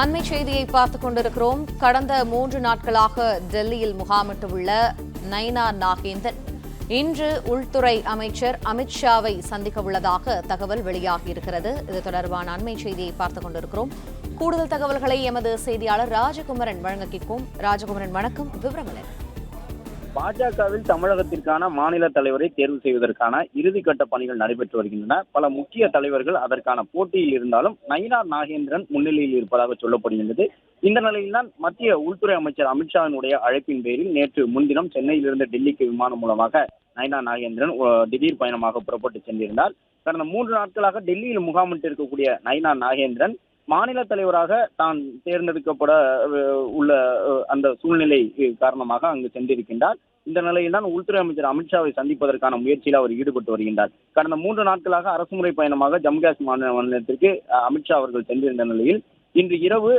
அண்மை செய்தியை பார்த்துக் கொண்டிருக்கிறோம். கடந்த 3 நாட்களாக டெல்லியில் முகாமிட்டுள்ள நைனா நாகேந்திரன் இன்று உள்துறை அமைச்சர் அமித்ஷாவை சந்திக்க உள்ளதாக தகவல் வெளியாகியிருக்கிறது. இது தொடர்பான அண்மை செய்தியை பார்த்துக் கொண்டிருக்கிறோம். கூடுதல் தகவல்களை எமது செய்தியாளர் ராஜகுமரன் வழங்க கேட்கும். ராஜகுமரன், வணக்கம். விவரங்கள் என்ன? பாஜகவில் தமிழகத்திற்கான மாநில தலைவரை தேர்வு செய்வதற்கான இறுதிக்கட்ட பணிகள் நடைபெற்று வருகின்றன. பல முக்கிய தலைவர்கள் அதற்கான போட்டியில் இருந்தாலும் நயினா நாகேந்திரன் முன்னிலையில் இருப்பதாக சொல்லப்படுகின்றது. இந்த நிலையில்தான் மத்திய உள்துறை அமைச்சர் அமித்ஷாவினுடைய அழைப்பின் பேரில் நேற்று முன்தினம் சென்னையிலிருந்து டெல்லிக்கு விமானம் மூலமாக நயினா நாகேந்திரன் திடீர் பயணமாக புறப்பட்டு சென்றிருந்தார். கடந்த 3 நாட்களாக டெல்லியில் முகாமிட்டு இருக்கக்கூடிய நயினா நாகேந்திரன் மாநில தலைவராக தான் தேர்ந்தெடுக்கப்பட உள்ள அந்த சூழ்நிலை காரணமாக அங்கு சென்றிருக்கின்றார். இந்த நிலையில்தான் உள்துறை அமைச்சர் அமித்ஷாவை சந்திப்பதற்கான முயற்சியில் அவர் ஈடுபட்டு வருகின்றார். கடந்த 3 நாட்களாக அரசுமுறை பயணமாக ஜம்மு காஷ்மீர் மாநிலத்திற்கு அமித்ஷா அவர்கள் சென்றிருந்த நிலையில் இன்று இரவு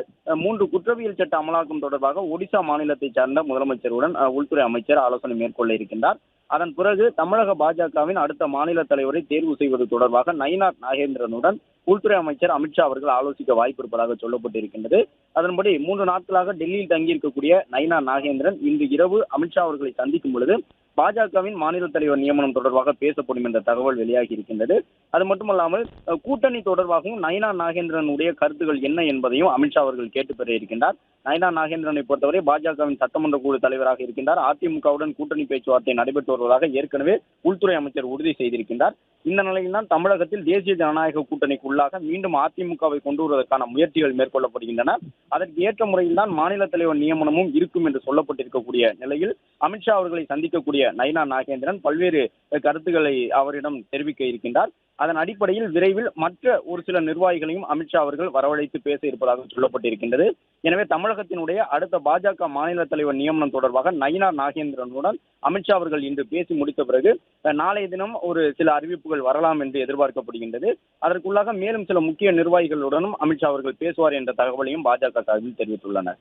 3 குற்றவியல் சட்ட அமலாக்கம் தொடர்பாக ஒடிசா மாநிலத்தை சார்ந்த முதலமைச்சருடன் உள்துறை அமைச்சர் ஆலோசனை மேற்கொள்ள இருக்கின்றார். அதன் பிறகு தமிழக பாஜகவின் அடுத்த மாநில தலைவரை தேர்வு செய்வது தொடர்பாக நயினா நாகேந்திரனுடன் உள்துறை அமைச்சர் அமித்ஷா அவர்கள் ஆலோசிக்க வாய்ப்பு இருப்பதாக சொல்லப்பட்டிருக்கின்றது. அதன்படி 3 நாட்களாக டெல்லியில் தங்கியிருக்கக்கூடிய நயினா நாகேந்திரன் இன்று இரவு அமித்ஷா அவர்களை சந்திக்கும் பொழுது பாஜகவின் மாநில தலைவர் நியமனம் தொடர்பாக பேசப்படும் என்ற தகவல் வெளியாகி இருக்கின்றது. அது மட்டுமல்லாமல் கூட்டணி தொடர்பாகவும் நயினா நாகேந்திரனுடைய கருத்துக்கள் என்ன என்பதையும் அமித்ஷா அவர்கள் கேட்டு பெற இருக்கின்றார். நயினா நாகேந்திரனை பொறுத்தவரை பாஜகவின் சட்டமன்ற குழு தலைவராக இருக்கின்றார். அதிமுகவுடன் கூட்டணி பேச்சுவார்த்தை நடைபெற்று வருவதாக ஏற்கனவே உள்துறை அமைச்சர் உறுதி செய்திருக்கின்றார். இந்த நிலையில்தான் தமிழகத்தில் தேசிய ஜனநாயக கூட்டணிக்குள்ளாக மீண்டும் அதிமுகவை கொண்டு வருவதற்கான முயற்சிகள் மேற்கொள்ளப்படுகின்றன. அதற்கு ஏற்ற முறையில் தான் மாநில தலைவர் நியமனமும் இருக்கும் என்று சொல்லப்பட்டிருக்கக்கூடிய நிலையில் அமித்ஷா அவர்களை சந்திக்கக்கூடிய நயினா நாகேந்திரன் பல்வேறு கருத்துக்களை அவரிடம் தெரிவிக்க இருக்கின்றார். அதன் அடிப்படையில் விரைவில் மற்ற ஒரு சில நிர்வாகிகளையும் அமித்ஷா அவர்கள் வரவழைத்து பேச இருப்பதாக சொல்லப்பட்டிருக்கின்றது. எனவே தமிழகத்தினுடைய அடுத்த பாஜக மாநில தலைவர் நியமனம் தொடர்பாக நயினா நாகேந்திரனுடன் அமித்ஷா அவர்கள் இன்று பேசி முடித்த பிறகு நாளைய தினம் ஒரு சில அறிவிப்புகள் வரலாம் என்று எதிர்பார்க்கப்படுகின்றது. அதற்குள்ளாக மேலும் சில முக்கிய நிர்வாகிகளுடனும் அமித்ஷா அவர்கள் பேசுவார் என்ற தகவலையும் பாஜக சார்பில் தெரிவித்துள்ளனர்.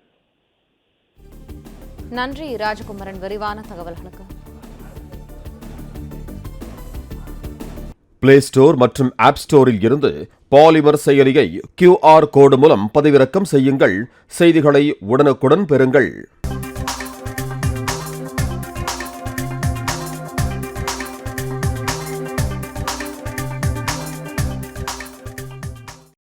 நன்றி ராஜகுமரன், விரிவான தகவல்களுக்கு. பிளே ஸ்டோர் மற்றும் ஆப் ஸ்டோரில் இருந்து பாலிமர் செயலியை QR கோடு மூலம் பதிவிறக்கம் செய்யுங்கள். செய்திகளை உடனுக்குடன் பெறுங்கள்.